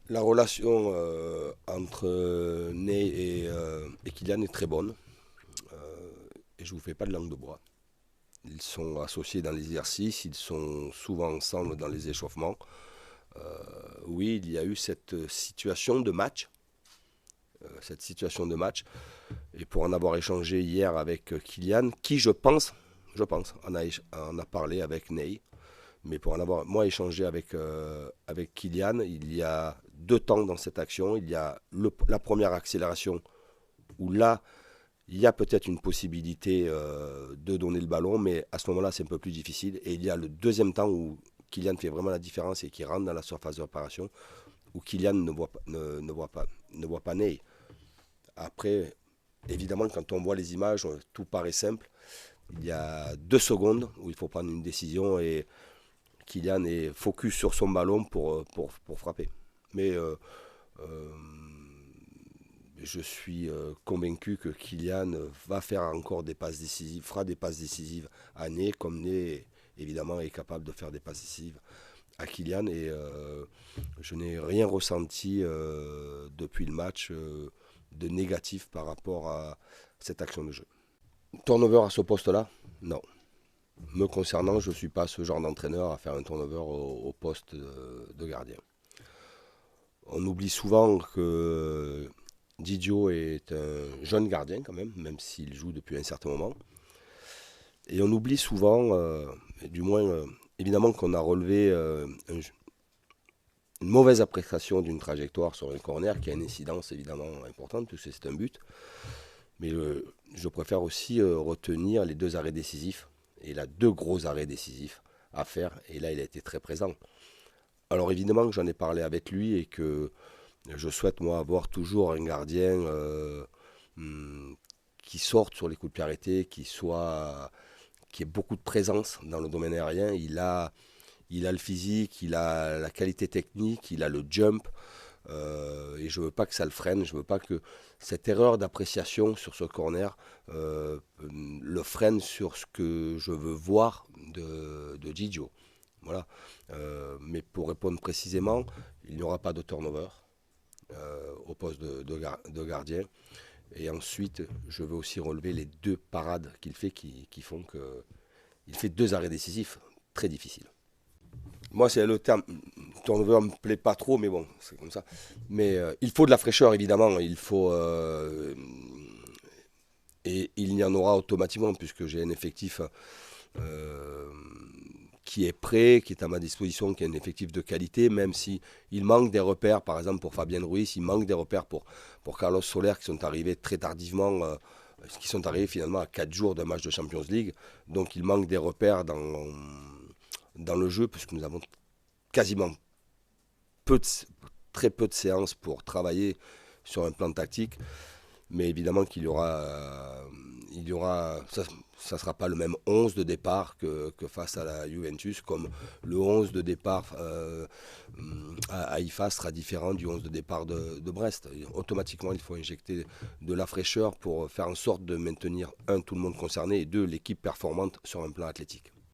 La relation entre Ney et Kylian est très bonne. Et je ne vous fais pas de langue de bois. Ils sont associés dans les exercices, ils sont souvent ensemble dans les échauffements. Oui, il y a eu cette situation de match. Et pour en avoir échangé hier avec Kylian, qui je pense, en a parlé avec Ney. Mais pour en avoir, moi, échangé avec Kylian, il y a deux temps dans cette action. Il y a la première accélération où là, il y a peut-être une possibilité de donner le ballon, mais à ce moment-là, c'est un peu plus difficile. Et il y a le deuxième temps où Kylian fait vraiment la différence et qui rentre dans la surface de réparation, où Kylian ne voit pas Ney. Après, évidemment, quand on voit les images, tout paraît simple. Il y a 2 secondes où il faut prendre une décision et Kylian est focus sur son ballon pour frapper. Mais euh, je suis convaincu que Kylian va faire encore des passes décisives, fera des passes décisives à Ney, comme Ney évidemment est capable de faire des passes décisives à Kylian. Et je n'ai rien ressenti depuis le match de négatif par rapport à cette action de jeu. Turnover à ce poste-là? Non. Me concernant, je ne suis pas ce genre d'entraîneur à faire un turnover au poste de gardien. On oublie souvent que Didio est un jeune gardien quand même s'il joue depuis un certain moment. Et on oublie souvent, du moins évidemment qu'on a relevé une mauvaise appréciation d'une trajectoire sur un corner qui a une incidence évidemment importante, puisque c'est un but. Mais je préfère aussi retenir les 2 arrêts décisifs. Et il a 2 gros arrêts décisifs à faire. Et là, il a été très présent. Alors évidemment que j'en ai parlé avec lui et que je souhaite moi avoir toujours un gardien qui sorte sur les coups de pied arrêtés, qui ait beaucoup de présence dans le domaine aérien. Il a le physique, il a la qualité technique, il a le jump. Et je ne veux pas que ça le freine, je ne veux pas que cette erreur d'appréciation sur ce corner le freine sur ce que je veux voir de Gigio. Voilà. Mais pour répondre précisément, il n'y aura pas de turnover au poste de gardien. Et ensuite, je veux aussi relever les 2 parades qu'il fait qui font que il fait 2 arrêts décisifs très difficiles. Moi, c'est le terme turnover me plaît pas trop, mais bon, c'est comme ça. Mais il faut de la fraîcheur, évidemment. Et il y en aura automatiquement, puisque j'ai un effectif euh, qui est prêt, qui est à ma disposition, qui est un effectif de qualité, même si il manque des repères, par exemple pour Fabien Ruiz, il manque des repères pour Carlos Soler, qui sont arrivés très tardivement, qui sont arrivés finalement à 4 jours d'un match de Champions League. Donc il manque des repères dans le jeu, puisque nous avons quasiment peu de, très peu de séances pour travailler sur un plan tactique. Mais évidemment qu'il y aura ça sera pas le même 11 de départ que face à la Juventus, comme le 11 de départ à IFA sera différent du 11 de départ de Brest. Et automatiquement, il faut injecter de la fraîcheur pour faire en sorte de maintenir, un, tout le monde concerné, et deux, l'équipe performante sur un plan athlétique.